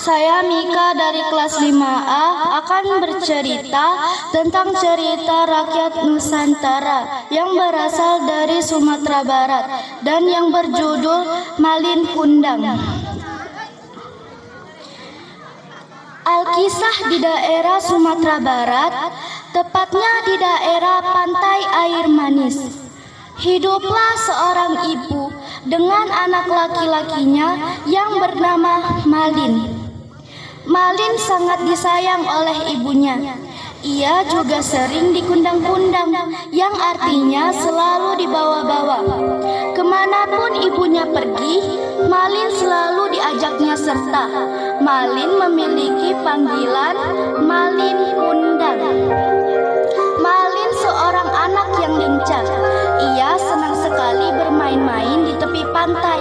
Saya Mika dari kelas 5A akan bercerita tentang cerita rakyat Nusantara yang berasal dari Sumatera Barat dan yang berjudul Malin Kundang. Alkisah di daerah Sumatera Barat, tepatnya di daerah Pantai Air Manis. Hiduplah seorang ibu dengan anak laki-lakinya yang bernama Malin. Malin sangat disayang oleh ibunya. Ia juga sering dikundang-kundang, yang artinya selalu dibawa-bawa. Kemanapun ibunya pergi, Malin selalu diajaknya serta. Malin memiliki panggilan Malin Kundang. Malin seorang anak yang lincah. Ia senang sekali bermain-main di tepi pantai.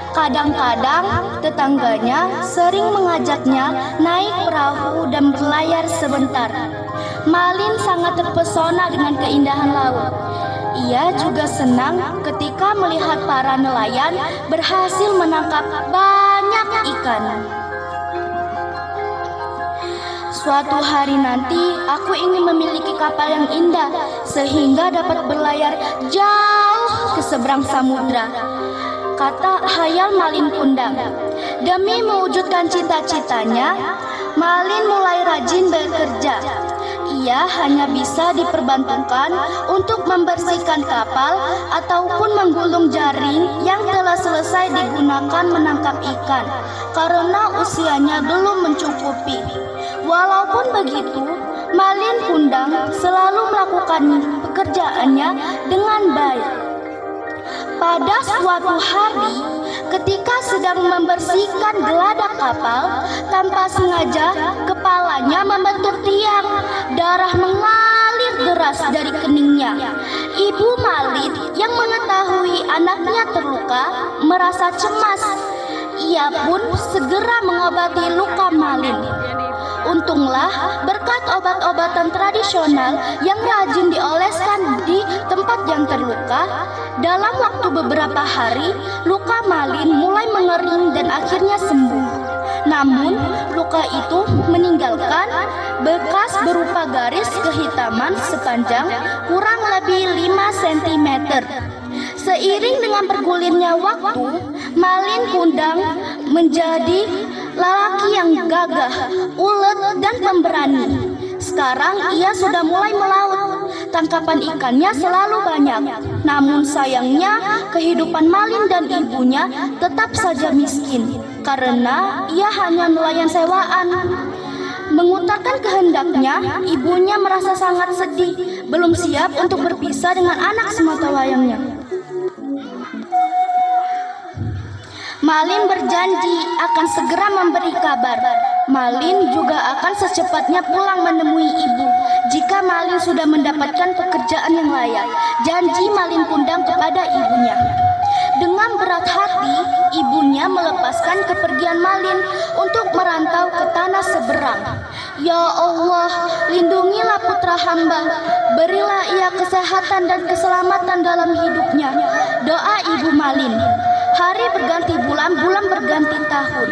Kadang-kadang tetangganya sering mengajaknya naik perahu dan berlayar sebentar. Malin sangat terpesona dengan keindahan laut. Ia juga senang ketika melihat para nelayan berhasil menangkap banyak ikan. Suatu hari nanti aku ingin memiliki kapal yang indah sehingga dapat berlayar jauh ke seberang samudra, kata hayal Malin Kundang. Demi mewujudkan cita-citanya, Malin mulai rajin bekerja. Ia hanya bisa diperbantukan untuk membersihkan kapal ataupun menggulung jaring yang telah selesai digunakan menangkap ikan karena usianya belum mencukupi. Walaupun begitu, Malin Kundang selalu melakukan pekerjaannya dengan baik. Pada suatu hari, ketika sedang membersihkan geladak kapal, tanpa sengaja kepalanya membentur tiang. Darah mengalir deras dari keningnya. Ibu Malin yang mengetahui anaknya terluka merasa cemas. Ia pun segera mengobati luka Malin. Untunglah berkat obat-obatan tradisional yang rajin dioleskan di tempat yang terluka, dalam waktu beberapa hari luka Malin mulai mengering dan akhirnya sembuh. Namun luka itu meninggalkan bekas berupa garis kehitaman sepanjang kurang lebih 5 cm. Seiring dengan bergulirnya waktu, Malin Kundang menjadi lelaki yang gagah, ulet, dan pemberani. Sekarang ia sudah mulai melaut. Tangkapan ikannya selalu banyak. Namun sayangnya kehidupan Malin dan ibunya tetap saja miskin karena ia hanya nelayan sewaan. Mengutarakan kehendaknya, ibunya merasa sangat sedih, belum siap untuk berpisah dengan anak sematawayangnya. Malin berjanji akan segera memberi kabar. Malin juga akan secepatnya pulang menemui ibu jika Malin sudah mendapatkan pekerjaan yang layak. Janji Malin Kundang kepada ibunya. Dengan berat hati, ibunya melepaskan kepergian Malin untuk merantau ke tanah seberang. Ya Allah, lindungilah putra hamba, berilah ia kesehatan dan keselamatan dalam hidupnya. Doa ibu Malin. Hari berganti bulan, bulan berganti tahun.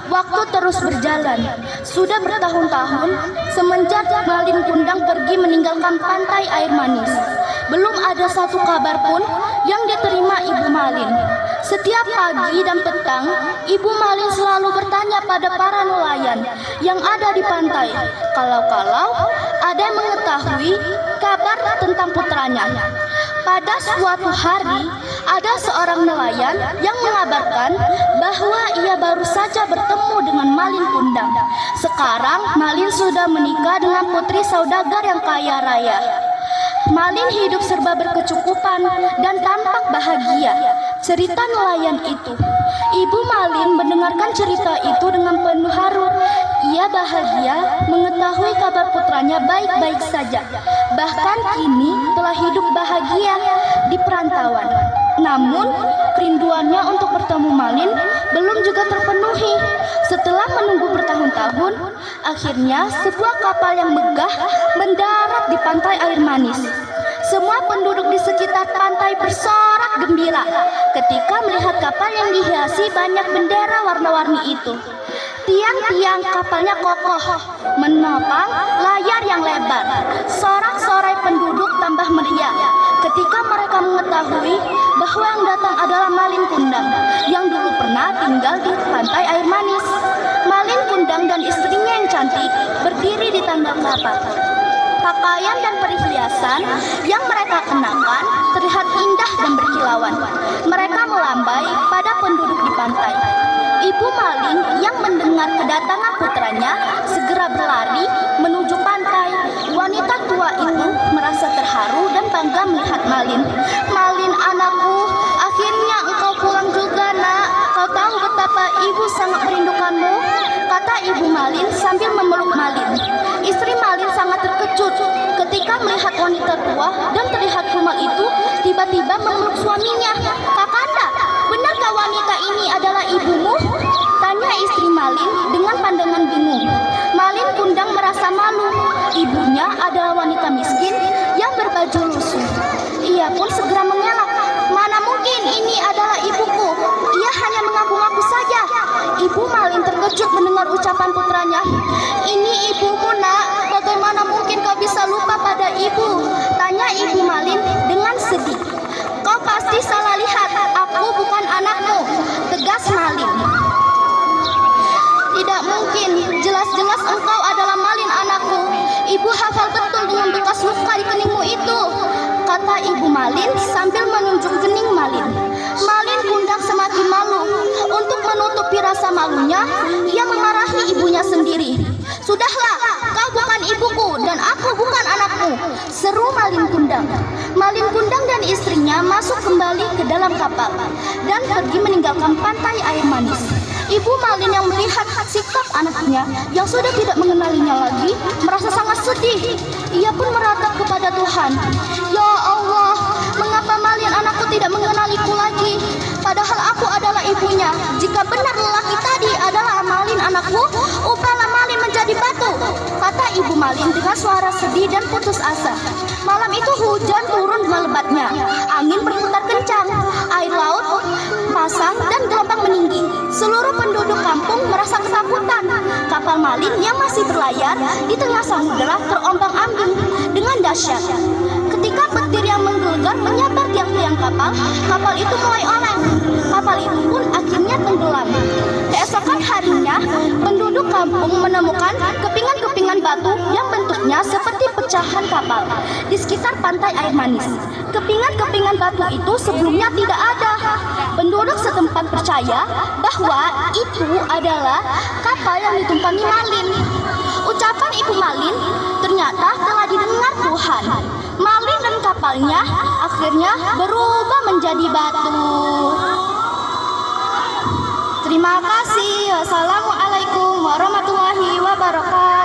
Waktu terus berjalan. Sudah bertahun-tahun semenjak Malin Kundang pergi meninggalkan Pantai Air Manis. Belum ada satu kabar pun yang diterima ibu Malin. Setiap pagi dan petang, ibu Malin selalu bertanya pada para nelayan yang ada di pantai. Kalau-kalau ada yang mengetahui kabar tentang putranya. Pada suatu hari, ada seorang nelayan yang mengabarkan bahwa ia baru saja bertemu dengan Malin Kundang. Sekarang Malin sudah menikah dengan putri saudagar yang kaya raya. Malin hidup serba berkecukupan dan tampak bahagia. Cerita nelayan itu. Ibu Malin mendengarkan cerita itu dengan penuh haru. Ia bahagia mengetahui kabar putranya baik-baik saja. Bahkan kini telah hidup bahagia di perantauan. Namun kerinduannya untuk bertemu Malin belum juga terpenuhi. Setelah menunggu bertahun-tahun, akhirnya sebuah kapal yang megah mendarat di Pantai Air Manis. Semua penduduk di sekitar pantai bersorak gembira ketika melihat kapal yang dihiasi banyak bendera warna-warni itu. Tiang-tiang kapalnya kokoh, menopang layar yang lebar. Sorak-sorai penduduk tambah meriah ketika mereka mengetahui bahwa yang datang adalah Malin Kundang yang dulu pernah tinggal di pantai air manis. Malin Kundang dan istrinya yang cantik berdiri di tangga kapal. Pakaian dan perhiasan yang mereka kenakan terlihat indah dan berkilauan. Mereka melambai pada penduduk di pantai. Ibu Malin yang mendengar kedatangan putranya segera berlari menuju pantai. Wanita tua itu merasa terharu dan bangga melihat Malin. "Malin anakku, akhirnya engkau pulang juga, Nak. Kau tahu betapa ibu sangat merindukanmu," kata Ibu Malin sambil memeluk Malin. Istri Malin sangat terkejut ketika melihat wanita tua dan terlihat kumal itu tiba-tiba memeluk suaminya. "Kakanda, benarkah wanita ini adalah ibumu?" tanya istri Malin dengan pandangan bingung. Malin Kundang merasa malu. Ibunya adalah wanita miskin yang berbaju lusuh. Ia pun segera mengelak. "Mana mungkin ini adalah ibuku? Ia hanya mengaku-ngaku saja." Ibu Malin terkejut mendengar ucapan putranya. "Ini ibumu, Nak. Bagaimana mungkin kau bisa lupa pada ibu?" tanya Ibu Malin dengan sedih. "Kau pasti salah lihat. Aku bukan anakmu," tegas Malin. "Tidak mungkin. Jelas-jelas engkau adalah Malin anakku. Ibu hafal betul dengan bekas luka di keningmu itu," kata Ibu Malin sambil menunjuk kening Malin. Malin Kundang semakin malu. Untuk menutupi rasa malunya, ia memarahi ibunya sendiri. "Sudahlah, kau bukan ibuku dan aku bukan anakmu," seru Malin Kundang. Malin Kundang dan istrinya masuk kembali ke dalam kapal dan pergi meninggalkan pantai air manis. Ibu Malin yang melihat sikap anaknya yang sudah tidak mengenalinya lagi merasa sangat sedih. Ia pun meratap kepada Tuhan. "Ya Allah, mengapa Malin anakku tidak mengenaliku lagi? Padahal aku adalah ibunya. Jika benar lelaki tadi adalah Malin anakku, ubahlah Malin menjadi batu," kata Ibu Malin dengan suara sedih dan putus asa. Malam itu hujan turun melebatnya. Angin berputar kencang. Air laut pasang dan gelombang meninggi. Seluruh penduduk kampung merasa ketakutan. Kapal Malin yang masih berlayar di tengah samudera terombang-ambing dengan dahsyat. Ketika petir yang menggelegar menyabar tiang-tiang kapal, kapal itu mulai oleng. Kapal itu pun akhirnya tenggelam. Keesokan harinya, penduduk kampung menemukan kepingan-kepingan batu yang bentuknya seperti pecahan kapal di sekitar pantai air manis. Kepingan-kepingan batu itu sebelumnya tidak ada. Penduduk setempat percaya bahwa itu adalah kapal yang ditumpangi Malin. Ucapan Ibu Malin ternyata telah didengar Tuhan. Malin dan kapalnya akhirnya berubah menjadi batu. Terima kasih. Wassalamualaikum warahmatullahi wabarakatuh.